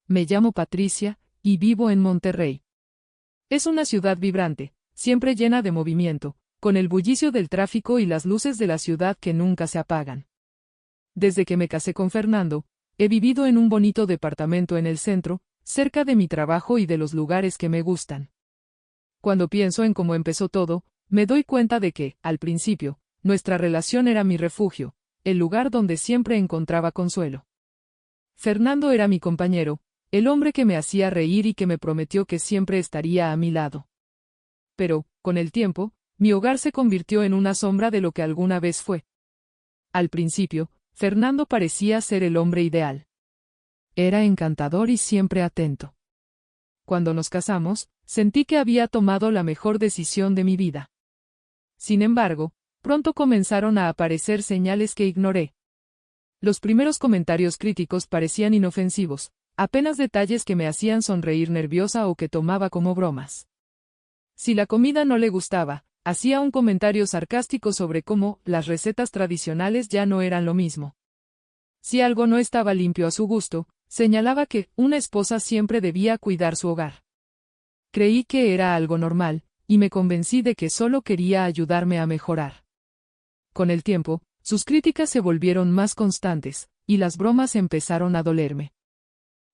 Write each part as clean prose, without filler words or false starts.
Me llamo Patricia, y vivo en Monterrey. Es una ciudad vibrante, siempre llena de movimiento, con el bullicio del tráfico y las luces de la ciudad que nunca se apagan. Desde que me casé con Fernando, he vivido en un bonito departamento en el centro, cerca de mi trabajo y de los lugares que me gustan. Cuando pienso en cómo empezó todo, me doy cuenta de que, al principio, nuestra relación era mi refugio, el lugar donde siempre encontraba consuelo. Fernando era mi compañero, el hombre que me hacía reír y que me prometió que siempre estaría a mi lado. Pero, con el tiempo, mi hogar se convirtió en una sombra de lo que alguna vez fue. Al principio, Fernando parecía ser el hombre ideal. Era encantador y siempre atento. Cuando nos casamos, sentí que había tomado la mejor decisión de mi vida. Sin embargo, pronto comenzaron a aparecer señales que ignoré. Los primeros comentarios críticos parecían inofensivos, apenas detalles que me hacían sonreír nerviosa o que tomaba como bromas. Si la comida no le gustaba, hacía un comentario sarcástico sobre cómo las recetas tradicionales ya no eran lo mismo. Si algo no estaba limpio a su gusto, señalaba que una esposa siempre debía cuidar su hogar. Creí que era algo normal, y me convencí de que solo quería ayudarme a mejorar. Con el tiempo, sus críticas se volvieron más constantes, y las bromas empezaron a dolerme.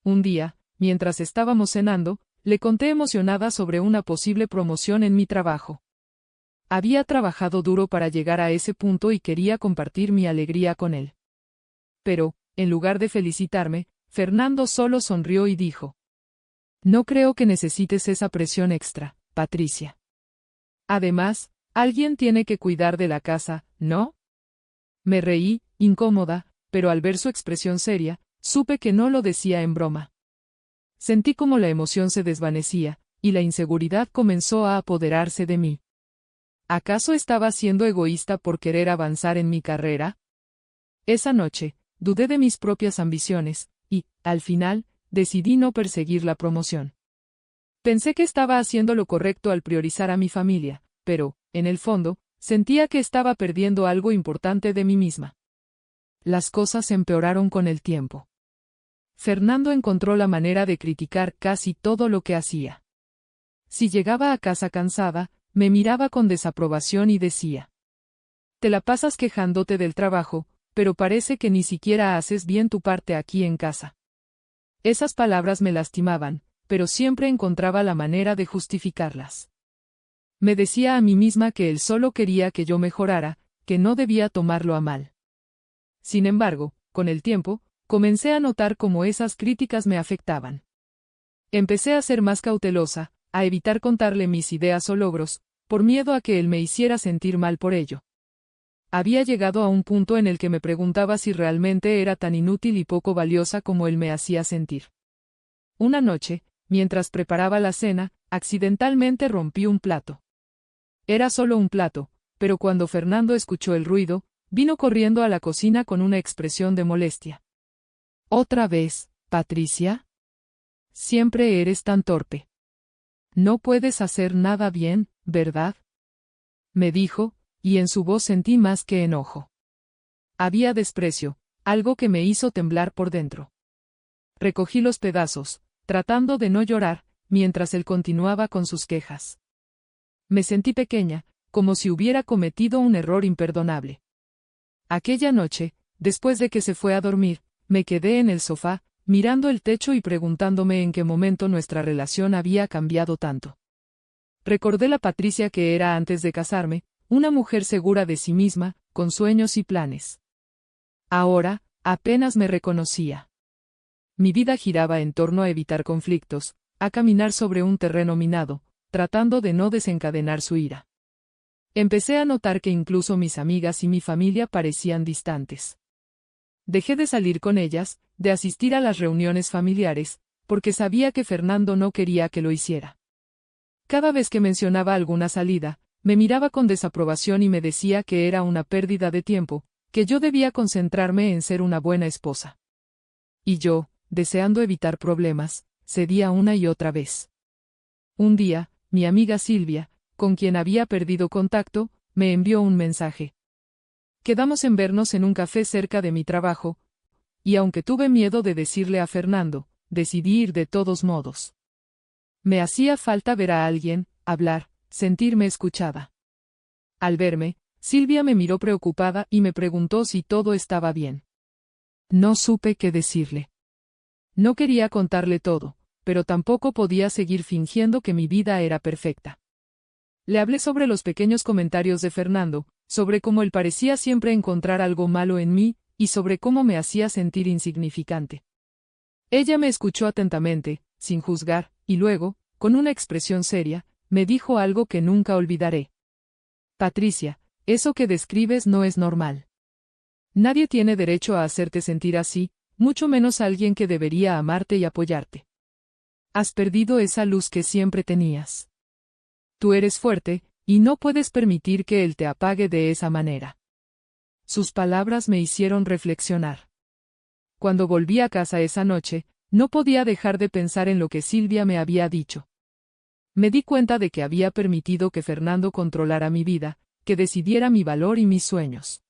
Un día, mientras estábamos cenando, le conté emocionada sobre una posible promoción en mi trabajo. Había trabajado duro para llegar a ese punto y quería compartir mi alegría con él. Pero, en lugar de felicitarme, Fernando solo sonrió y dijo: «No creo que necesites esa presión extra, Patricia. Además, alguien tiene que cuidar de la casa, ¿no?». Me reí, incómoda, pero al ver su expresión seria, supe que no lo decía en broma. Sentí como la emoción se desvanecía, y la inseguridad comenzó a apoderarse de mí. ¿Acaso estaba siendo egoísta por querer avanzar en mi carrera? Esa noche, dudé de mis propias ambiciones, y, al final, decidí no perseguir la promoción. Pensé que estaba haciendo lo correcto al priorizar a mi familia, pero, en el fondo, sentía que estaba perdiendo algo importante de mí misma. Las cosas empeoraron con el tiempo. Fernando encontró la manera de criticar casi todo lo que hacía. Si llegaba a casa cansada, me miraba con desaprobación y decía: «Te la pasas quejándote del trabajo, pero parece que ni siquiera haces bien tu parte aquí en casa». Esas palabras me lastimaban, pero siempre encontraba la manera de justificarlas. Me decía a mí misma que él solo quería que yo mejorara, que no debía tomarlo a mal. Sin embargo, con el tiempo, comencé a notar cómo esas críticas me afectaban. Empecé a ser más cautelosa, a evitar contarle mis ideas o logros, por miedo a que él me hiciera sentir mal por ello. Había llegado a un punto en el que me preguntaba si realmente era tan inútil y poco valiosa como él me hacía sentir. Una noche, mientras preparaba la cena, accidentalmente rompí un plato. Era solo un plato, pero cuando Fernando escuchó el ruido, vino corriendo a la cocina con una expresión de molestia. «¿Otra vez, Patricia? Siempre eres tan torpe. No puedes hacer nada bien, ¿verdad?», me dijo, y en su voz sentí más que enojo. Había desprecio, algo que me hizo temblar por dentro. Recogí los pedazos, tratando de no llorar, mientras él continuaba con sus quejas. Me sentí pequeña, como si hubiera cometido un error imperdonable. Aquella noche, después de que se fue a dormir, me quedé en el sofá, mirando el techo y preguntándome en qué momento nuestra relación había cambiado tanto. Recordé la Patricia que era antes de casarme, una mujer segura de sí misma, con sueños y planes. Ahora, apenas me reconocía. Mi vida giraba en torno a evitar conflictos, a caminar sobre un terreno minado, tratando de no desencadenar su ira. Empecé a notar que incluso mis amigas y mi familia parecían distantes. Dejé de salir con ellas, de asistir a las reuniones familiares, porque sabía que Fernando no quería que lo hiciera. Cada vez que mencionaba alguna salida, me miraba con desaprobación y me decía que era una pérdida de tiempo, que yo debía concentrarme en ser una buena esposa. Y yo, deseando evitar problemas, cedía una y otra vez. Un día, mi amiga Silvia, con quien había perdido contacto, me envió un mensaje. Quedamos en vernos en un café cerca de mi trabajo, y aunque tuve miedo de decirle a Fernando, decidí ir de todos modos. Me hacía falta ver a alguien, hablar, sentirme escuchada. Al verme, Silvia me miró preocupada y me preguntó si todo estaba bien. No supe qué decirle. No quería contarle todo, pero tampoco podía seguir fingiendo que mi vida era perfecta. Le hablé sobre los pequeños comentarios de Fernando, sobre cómo él parecía siempre encontrar algo malo en mí, y sobre cómo me hacía sentir insignificante. Ella me escuchó atentamente, sin juzgar, y luego, con una expresión seria, me dijo algo que nunca olvidaré. Patricia, eso que describes no es normal. Nadie tiene derecho a hacerte sentir así, mucho menos alguien que debería amarte y apoyarte. Has perdido esa luz que siempre tenías. Tú eres fuerte, y no puedes permitir que él te apague de esa manera. Sus palabras me hicieron reflexionar. Cuando volví a casa esa noche, no podía dejar de pensar en lo que Silvia me había dicho. Me di cuenta de que había permitido que Fernando controlara mi vida, que decidiera mi valor y mis sueños.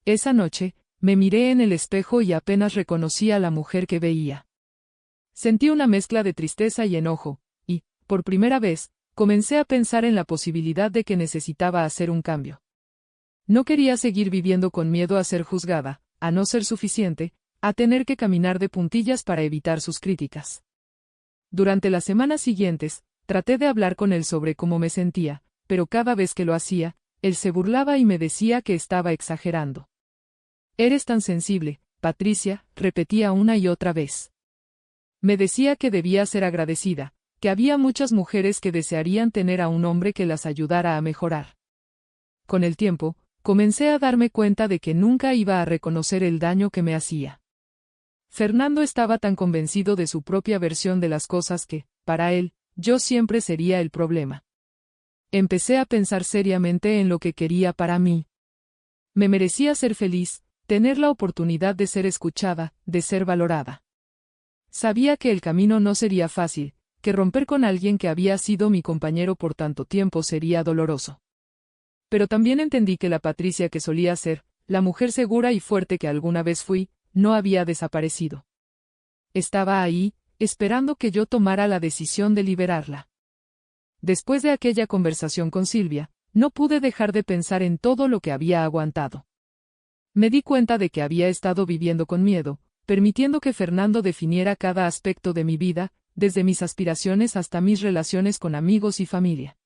Esa noche, me miré en el espejo y apenas reconocí a la mujer que veía. Sentí una mezcla de tristeza y enojo, y, por primera vez, comencé a pensar en la posibilidad de que necesitaba hacer un cambio. No quería seguir viviendo con miedo a ser juzgada, a no ser suficiente, a tener que caminar de puntillas para evitar sus críticas. Durante las semanas siguientes, traté de hablar con él sobre cómo me sentía, pero cada vez que lo hacía, él se burlaba y me decía que estaba exagerando. Eres tan sensible, Patricia, repetía una y otra vez. Me decía que debía ser agradecida, que había muchas mujeres que desearían tener a un hombre que las ayudara a mejorar. Con el tiempo, comencé a darme cuenta de que nunca iba a reconocer el daño que me hacía. Fernando estaba tan convencido de su propia versión de las cosas que, para él, yo siempre sería el problema. Empecé a pensar seriamente en lo que quería para mí. Me merecía ser feliz, tener la oportunidad de ser escuchada, de ser valorada. Sabía que el camino no sería fácil, que romper con alguien que había sido mi compañero por tanto tiempo sería doloroso. Pero también entendí que la Patricia que solía ser, la mujer segura y fuerte que alguna vez fui, no había desaparecido. Estaba ahí, esperando que yo tomara la decisión de liberarla. Después de aquella conversación con Silvia, no pude dejar de pensar en todo lo que había aguantado. Me di cuenta de que había estado viviendo con miedo, permitiendo que Fernando definiera cada aspecto de mi vida, desde mis aspiraciones hasta mis relaciones con amigos y familia.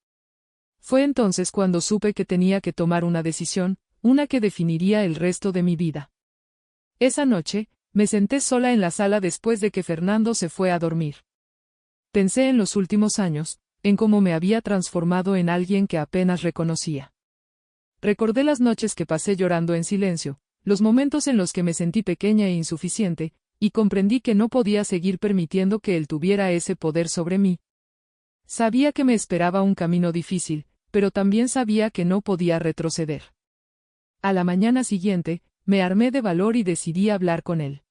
Fue entonces cuando supe que tenía que tomar una decisión, una que definiría el resto de mi vida. Esa noche, me senté sola en la sala después de que Fernando se fue a dormir. Pensé en los últimos años, en cómo me había transformado en alguien que apenas reconocía. Recordé las noches que pasé llorando en silencio, los momentos en los que me sentí pequeña e insuficiente, y comprendí que no podía seguir permitiendo que él tuviera ese poder sobre mí. Sabía que me esperaba un camino difícil, pero también sabía que no podía retroceder. A la mañana siguiente, me armé de valor y decidí hablar con él.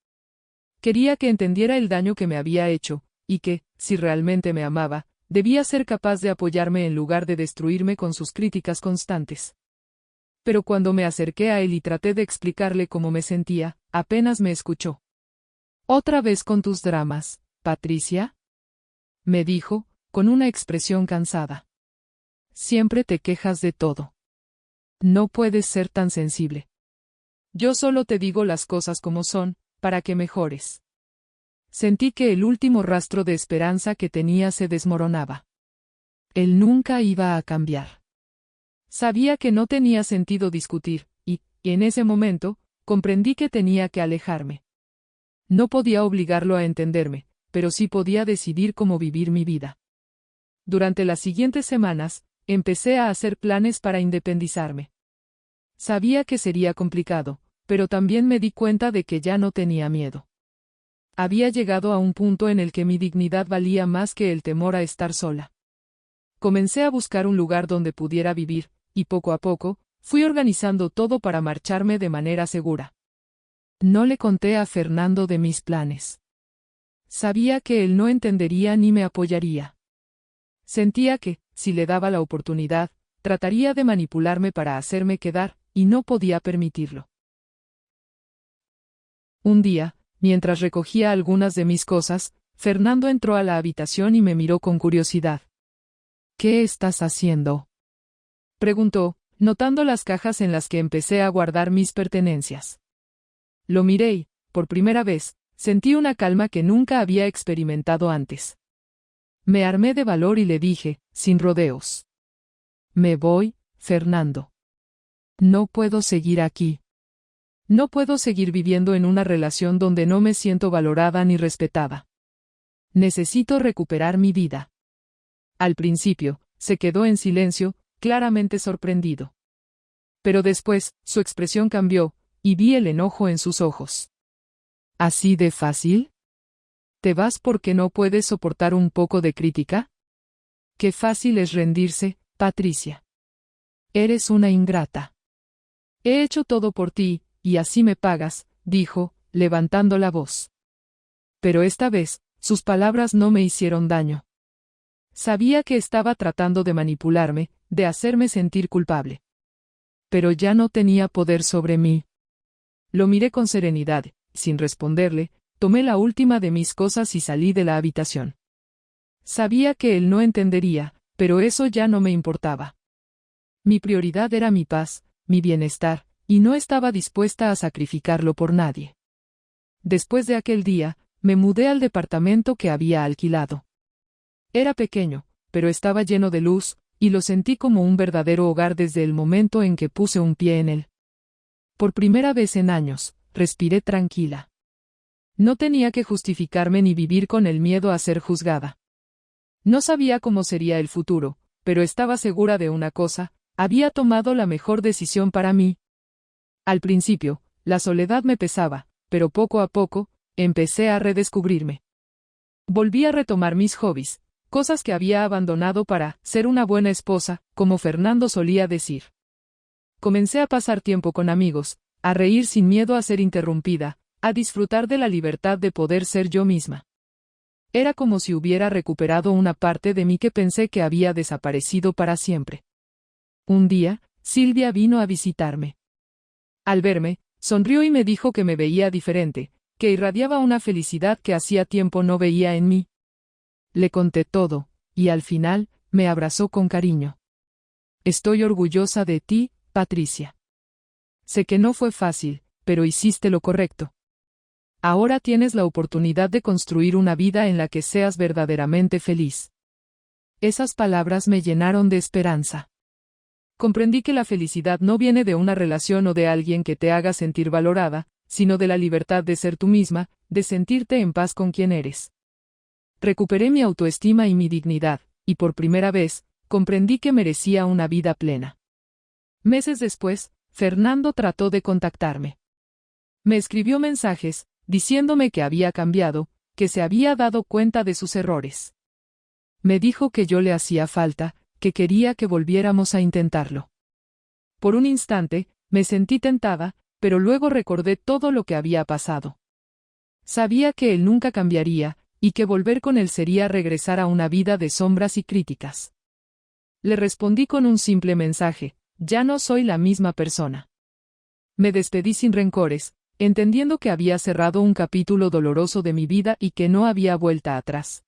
Quería que entendiera el daño que me había hecho, y que, si realmente me amaba, debía ser capaz de apoyarme en lugar de destruirme con sus críticas constantes. Pero cuando me acerqué a él y traté de explicarle cómo me sentía, apenas me escuchó. «¿Otra vez con tus dramas, Patricia?», me dijo, con una expresión cansada. «Siempre te quejas de todo. No puedes ser tan sensible. Yo solo te digo las cosas como son, para que mejores». Sentí que el último rastro de esperanza que tenía se desmoronaba. Él nunca iba a cambiar. Sabía que no tenía sentido discutir, y en ese momento, comprendí que tenía que alejarme. No podía obligarlo a entenderme, pero sí podía decidir cómo vivir mi vida. Durante las siguientes semanas, empecé a hacer planes para independizarme. Sabía que sería complicado, pero también me di cuenta de que ya no tenía miedo. Había llegado a un punto en el que mi dignidad valía más que el temor a estar sola. Comencé a buscar un lugar donde pudiera vivir, y poco a poco, fui organizando todo para marcharme de manera segura. No le conté a Fernando de mis planes. Sabía que él no entendería ni me apoyaría. Sentía que, si le daba la oportunidad, trataría de manipularme para hacerme quedar, y no podía permitirlo. Un día, mientras recogía algunas de mis cosas, Fernando entró a la habitación y me miró con curiosidad. ¿Qué estás haciendo?, preguntó, notando las cajas en las que empecé a guardar mis pertenencias. Lo miré y, por primera vez, sentí una calma que nunca había experimentado antes. Me armé de valor y le dije, sin rodeos. Me voy, Fernando. No puedo seguir aquí. No puedo seguir viviendo en una relación donde no me siento valorada ni respetada. Necesito recuperar mi vida. Al principio, se quedó en silencio, claramente sorprendido. Pero después, su expresión cambió, y vi el enojo en sus ojos. ¿Así de fácil? ¿Te vas porque no puedes soportar un poco de crítica? Qué fácil es rendirse, Patricia. Eres una ingrata. He hecho todo por ti, y así me pagas, dijo, levantando la voz. Pero esta vez, sus palabras no me hicieron daño. Sabía que estaba tratando de manipularme, de hacerme sentir culpable. Pero ya no tenía poder sobre mí. Lo miré con serenidad, sin responderle, tomé la última de mis cosas y salí de la habitación. Sabía que él no entendería, pero eso ya no me importaba. Mi prioridad era mi paz, mi bienestar, y no estaba dispuesta a sacrificarlo por nadie. Después de aquel día, me mudé al departamento que había alquilado. Era pequeño, pero estaba lleno de luz, y lo sentí como un verdadero hogar desde el momento en que puse un pie en él. Por primera vez en años, respiré tranquila. No tenía que justificarme ni vivir con el miedo a ser juzgada. No sabía cómo sería el futuro, pero estaba segura de una cosa: había tomado la mejor decisión para mí. Al principio, la soledad me pesaba, pero poco a poco, empecé a redescubrirme. Volví a retomar mis hobbies, cosas que había abandonado para ser una buena esposa, como Fernando solía decir. Comencé a pasar tiempo con amigos, a reír sin miedo a ser interrumpida, a disfrutar de la libertad de poder ser yo misma. Era como si hubiera recuperado una parte de mí que pensé que había desaparecido para siempre. Un día, Silvia vino a visitarme. Al verme, sonrió y me dijo que me veía diferente, que irradiaba una felicidad que hacía tiempo no veía en mí. Le conté todo, y al final, me abrazó con cariño. Estoy orgullosa de ti, Patricia. Sé que no fue fácil, pero hiciste lo correcto. Ahora tienes la oportunidad de construir una vida en la que seas verdaderamente feliz. Esas palabras me llenaron de esperanza. Comprendí que la felicidad no viene de una relación o de alguien que te haga sentir valorada, sino de la libertad de ser tú misma, de sentirte en paz con quien eres. Recuperé mi autoestima y mi dignidad, y por primera vez, comprendí que merecía una vida plena. Meses después, Fernando trató de contactarme. Me escribió mensajes, diciéndome que había cambiado, que se había dado cuenta de sus errores. Me dijo que yo le hacía falta, que quería que volviéramos a intentarlo. Por un instante, me sentí tentada, pero luego recordé todo lo que había pasado. Sabía que él nunca cambiaría, y que volver con él sería regresar a una vida de sombras y críticas. Le respondí con un simple mensaje: ya no soy la misma persona. Me despedí sin rencores, entendiendo que había cerrado un capítulo doloroso de mi vida y que no había vuelta atrás.